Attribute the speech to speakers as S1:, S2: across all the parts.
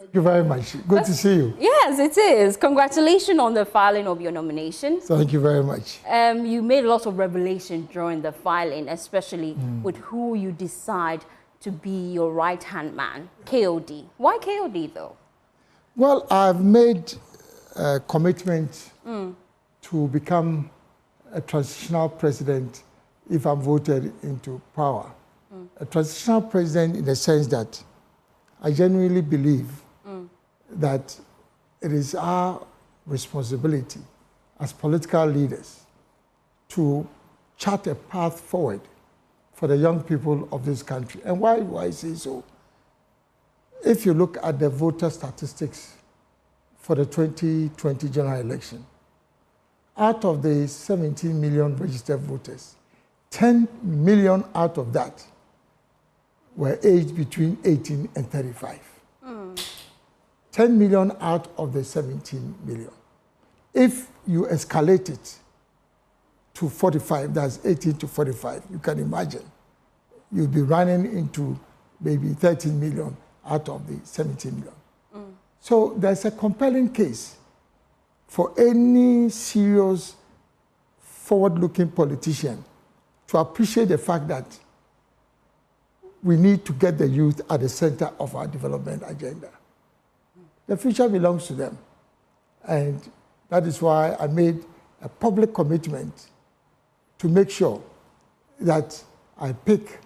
S1: Thank you very much. Good to see you.
S2: Yes, it is. Congratulations on the filing of your nomination.
S1: Thank you very much.
S2: You made lots of revelation during the filing, especially with who you decide to be your right-hand man, KOD. Why KOD, though? Well,
S1: I've made a commitment to become a transitional president if I'm voted into power. A transitional president in the sense that I genuinely believe that it is our responsibility as political leaders to chart a path forward for the young people of this country. And why do I say so? If you look at the voter statistics for the 2020 general election, out of the 17 million registered voters, 10 million out of that were aged between 18 and 35. 10 million out of the 17 million. If you escalate it to 45, that's 18 to 45, you can imagine you'll be running into maybe 13 million out of the 17 million. So there's a compelling case for any serious forward-looking politician to appreciate the fact that we need to get the youth at the center of our development agenda. The future belongs to them. And that is why I made a public commitment to make sure that I pick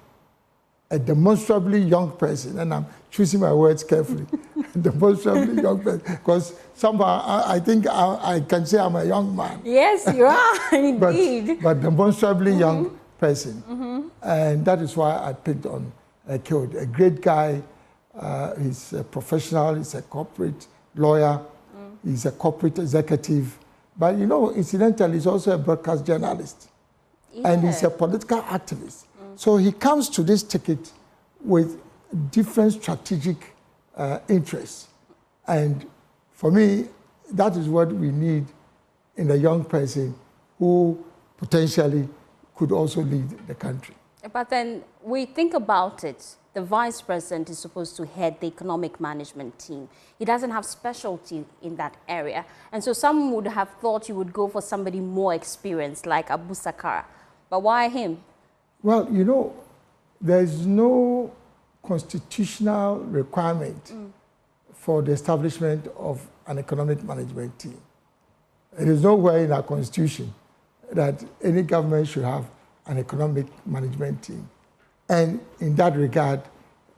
S1: a demonstrably young person, and I'm choosing my words carefully, demonstrably young person, because somehow I think I can say I'm a young man.
S2: Yes, you are, indeed.
S1: But demonstrably young person. And that is why I picked on KOD, a great guy. He's a professional, he's a corporate lawyer, he's a corporate executive. But you know, incidentally, he's also a broadcast journalist. And he's a political activist. So he comes to this ticket with different strategic interests. And for me, that is what we need in a young person who potentially could also lead the country.
S2: But then we think about it. The vice president is supposed to head the economic management team. He doesn't have specialty in that area. And so some would have thought you would go for somebody more experienced like Abu Sakara. But why him?
S1: Well, you know, there's no constitutional requirement for the establishment of an economic management team. It is nowhere in our constitution that any government should have an economic management team. And in that regard,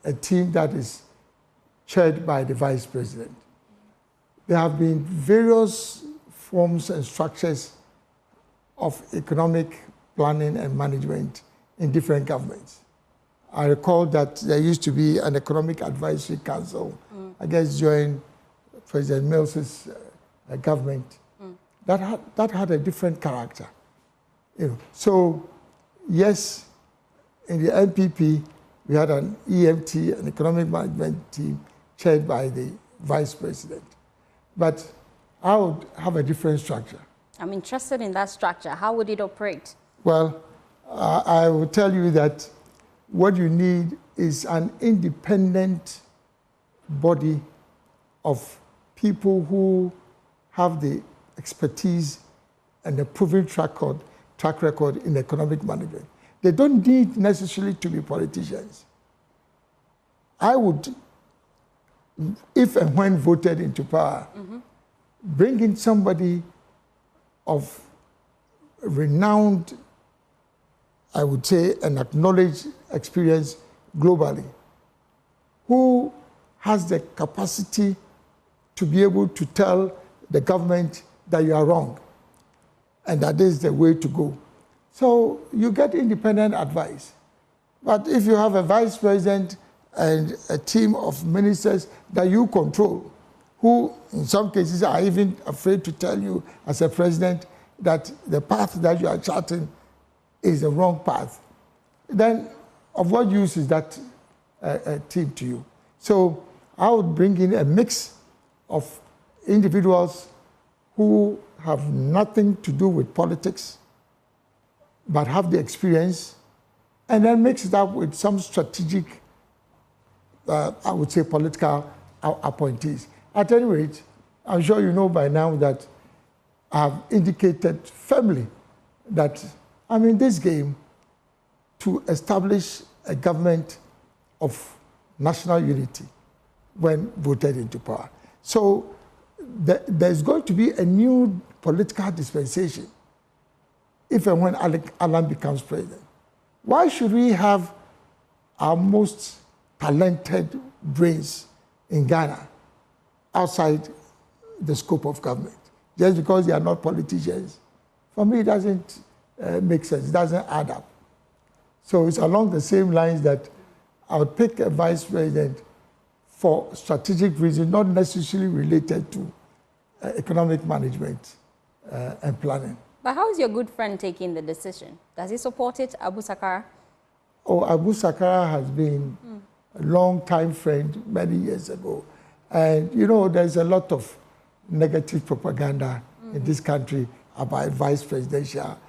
S1: a team that is chaired by the vice president. There have been various forms and structures of economic planning and management in different governments. I recall that there used to be an economic advisory council, I guess during President Mills's government, that had a different character. You know. So, yes, in the NPP, we had an EMT, an economic management team, chaired by the vice president. But I would have a different structure.
S2: I'm interested in that structure. How would it operate?
S1: Well, I will tell you that what you need is an independent body of people who have the expertise and the proven track record in economic management. They don't need necessarily to be politicians. I would, if and when voted into power, bring in somebody of renowned, I would say, and acknowledged experience globally, who has the capacity to be able to tell the government that you are wrong and that is the way to go. So you get independent advice. But if you have a vice president and a team of ministers that you control, who in some cases are even afraid to tell you as a president that the path that you are charting is the wrong path, then of what use is that team to you? So I would bring in a mix of individuals who have nothing to do with politics, but have the experience, and then mix it up with some strategic, I would say, political appointees. At any rate, I'm sure you know by now that I've indicated firmly that I'm in this game to establish a government of national unity when voted into power. So there's going to be a new political dispensation if and when Alan becomes president. Why should we have our most talented brains in Ghana outside the scope of government just because they are not politicians? For me, it doesn't make sense. It doesn't add up. So it's along the same lines that I would pick a vice president for strategic reasons, not necessarily related to economic management and planning.
S2: But how is your good friend taking the decision? Does he support it, Abu Sakara?
S1: Oh, Abu Sakara has been a long-time friend many years ago. And, you know, there's a lot of negative propaganda in this country about vice presidential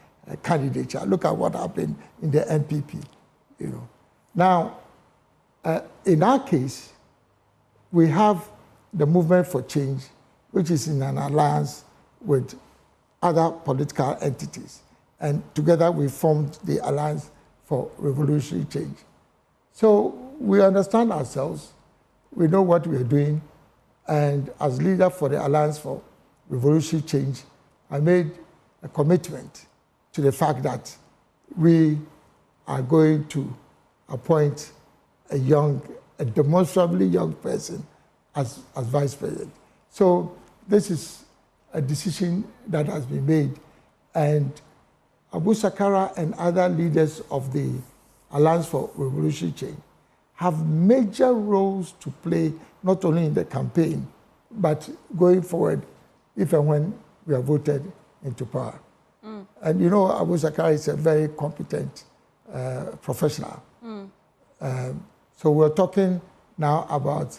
S1: candidature. Look at what happened in the MPP, you know. Now, in our case, we have the Movement for Change, which is in an alliance with other political entities. And together we formed the Alliance for Revolutionary Change. So we understand ourselves, we know what we are doing, and as leader for the Alliance for Revolutionary Change, I made a commitment to the fact that we are going to appoint a demonstrably young person as vice president. So this is a decision that has been made, and Abu Sakara and other leaders of the Alliance for Revolutionary Change have major roles to play, not only in the campaign, but going forward, if and when we are voted into power. And you know, Abu Sakara is a very competent professional. So we're talking now about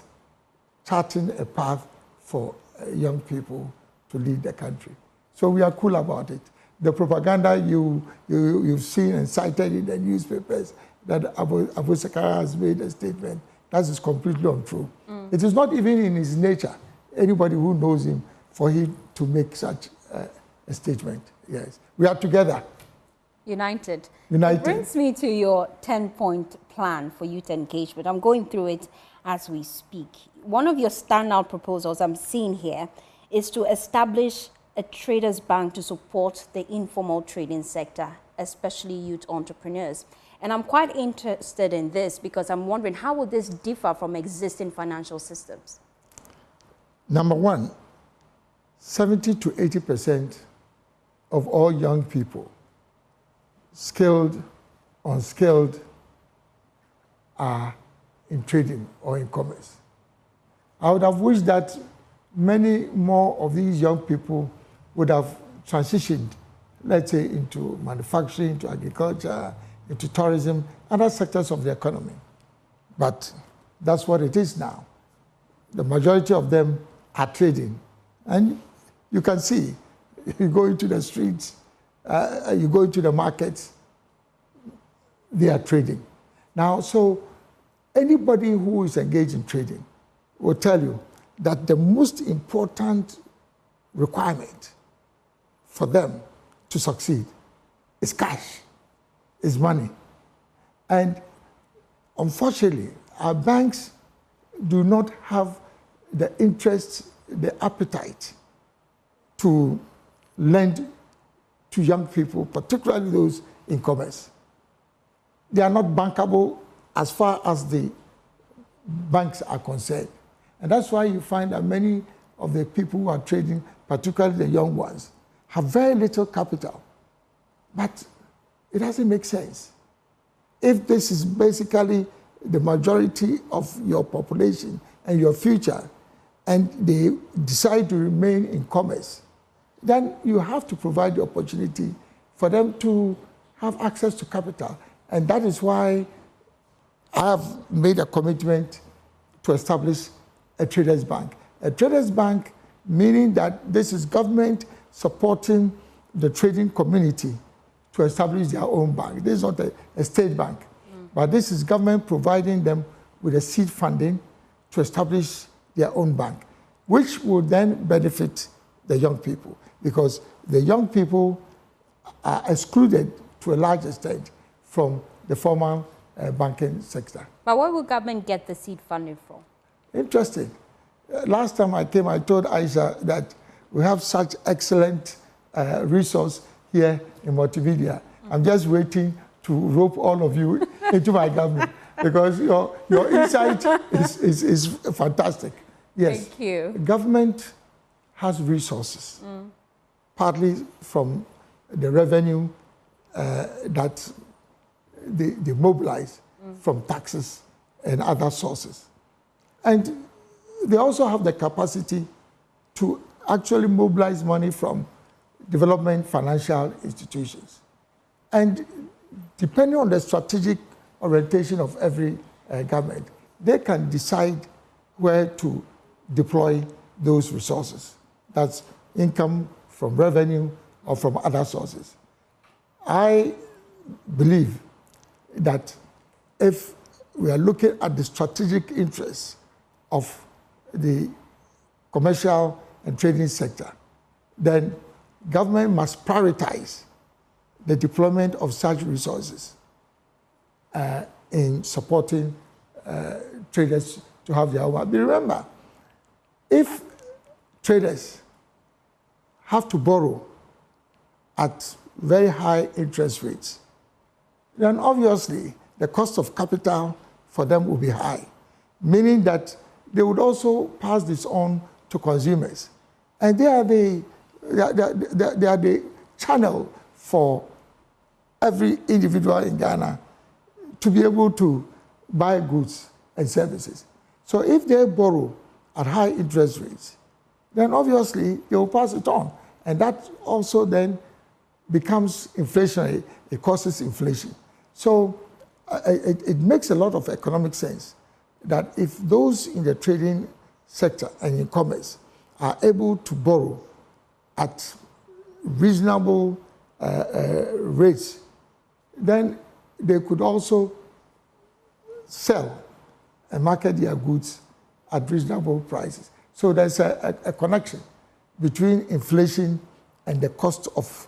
S1: charting a path for young people to lead the country. So we are cool about it. The propaganda you've seen and cited in the newspapers that Abu Sakara has made a statement, that is completely untrue. It is not even in his nature, anybody who knows him, for him to make such a statement. Yes, we are together.
S2: United.
S1: United.
S2: It brings me to your 10-point plan for youth engagement. I'm going through it as we speak. One of your standout proposals I'm seeing here is to establish a traders bank to support the informal trading sector, especially youth entrepreneurs. And I'm quite interested in this because I'm wondering, how would this differ from existing financial systems?
S1: Number one, 70 to 80% of all young people, skilled, unskilled, are in trading or in commerce. I would have wished that many more of these young people would have transitioned, let's say, into manufacturing, into agriculture, into tourism, other sectors of the economy. But that's what it is now. The majority of them are trading. And you can see, you go into the streets, you go into the markets, they are trading. Now, so anybody who is engaged in trading will tell you that the most important requirement for them to succeed is cash, is money. And unfortunately, our banks do not have the interest, the appetite to lend to young people, particularly those in commerce. They are not bankable as far as the banks are concerned. And that's why you find that many of the people who are trading, particularly the young ones, have very little capital. But it doesn't make sense. If this is basically the majority of your population and your future, and they decide to remain in commerce, then you have to provide the opportunity for them to have access to capital. And that is why I have made a commitment to establish a traders bank. A traders bank meaning that this is government supporting the trading community to establish their own bank. This is not a state bank, but this is government providing them with a seed funding to establish their own bank, which would then benefit the young people, because the young people are excluded to a large extent from the formal banking sector.
S2: But where will government get the seed funding from?
S1: Interesting. Last time I came, I told Aisha that we have such excellent resource here in Multimedia. I'm just waiting to rope all of you into my government, because your insight is fantastic. Yes.
S2: Thank you.
S1: Government has resources, partly from the revenue that they mobilize from taxes and other sources. And they also have the capacity to actually mobilize money from development financial institutions. And depending on the strategic orientation of every government, they can decide where to deploy those resources. That's income from revenue or from other sources. I believe that if we are looking at the strategic interests of the commercial and trading sector, then government must prioritize the deployment of such resources in supporting traders to have their own. But remember, if traders have to borrow at very high interest rates, then obviously the cost of capital for them will be high, meaning that they would also pass this on to consumers. And they are the channel for every individual in Ghana to be able to buy goods and services. So if they borrow at high interest rates, then obviously they will pass it on. And that also then becomes inflationary. It causes inflation. So it makes a lot of economic sense that if those in the trading sector and in commerce are able to borrow at reasonable rates, then they could also sell and market their goods at reasonable prices. So there's a connection between inflation and the cost of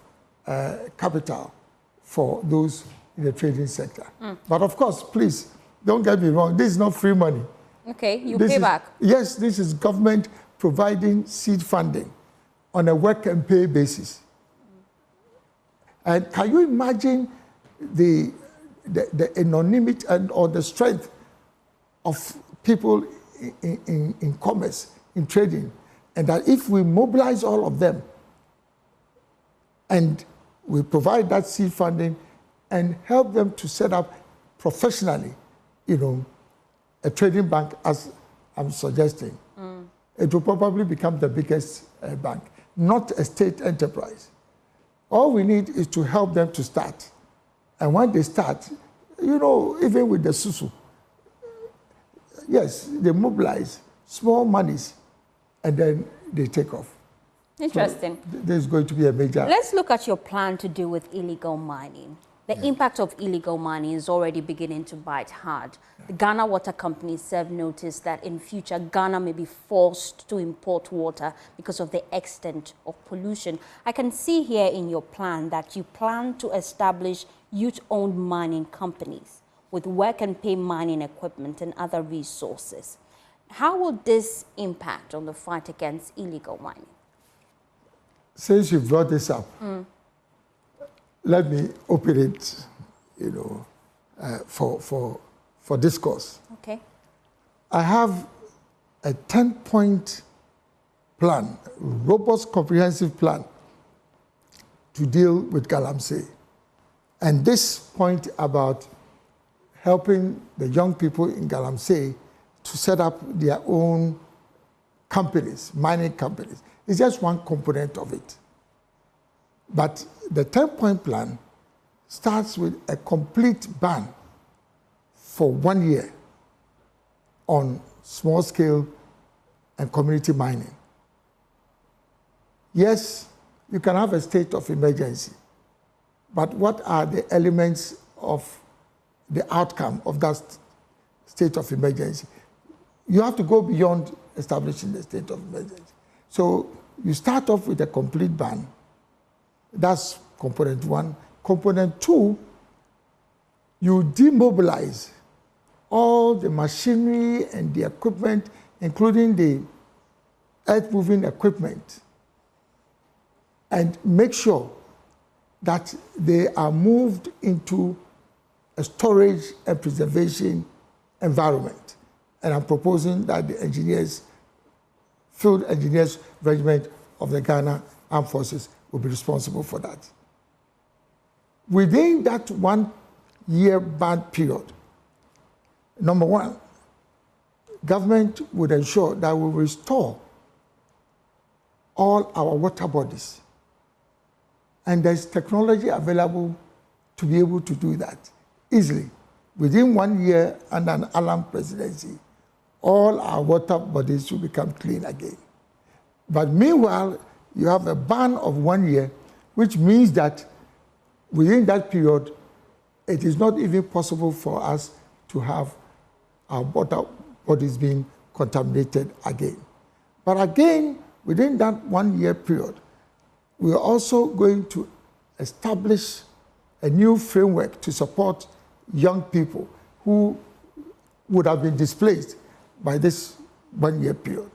S1: capital for those in the trading sector. But of course, please, don't get me wrong, this is not free money.
S2: Okay, you pay back.
S1: Yes, this is government providing seed funding on a work and pay basis. And can you imagine the anonymity or the strength of people in commerce, in trading, and that if we mobilize all of them and we provide that seed funding and help them to set up professionally, a trading bank, as I'm suggesting, it will probably become the biggest bank, not a state enterprise. All we need is to help them to start. And when they start, even with the susu, yes, they mobilize small monies and then they take off.
S2: Interesting.
S1: So there's going to be a major...
S2: Let's look at your plan to deal with illegal mining. The impact of illegal mining is already beginning to bite hard. The Ghana Water Company served notice that in future, Ghana may be forced to import water because of the extent of pollution. I can see here in your plan that you plan to establish youth-owned mining companies with work and pay mining equipment and other resources. How will this impact on the fight against illegal mining?
S1: Since you brought this up, let me open it, for discourse.
S2: Okay.
S1: I have a 10-point plan, robust, comprehensive plan to deal with Galamsey. And this point about helping the young people in Galamsey to set up their own companies, mining companies, is just one component of it. But the 10-point plan starts with a complete ban for 1 year on small-scale and community mining. Yes, you can have a state of emergency, but what are the elements of the outcome of that state of emergency? you have to go beyond establishing the state of emergency. So you start off with a complete ban. That's component one. Component two, you demobilize all the machinery and the equipment, including the earth-moving equipment, and make sure that they are moved into a storage and preservation environment. And I'm proposing that the engineers, Field Engineers Regiment of the Ghana Armed Forces will be responsible for that. Within that 1 year ban period, number one, government would ensure that we restore all our water bodies. And there's technology available to be able to do that easily. Within 1 year under an Allen presidency, all our water bodies will become clean again. But meanwhile, you have a ban of 1 year, which means that within that period, it is not even possible for us to have our water bodies being contaminated again. But again, within that 1 year period, we are also going to establish a new framework to support young people who would have been displaced by this 1 year period.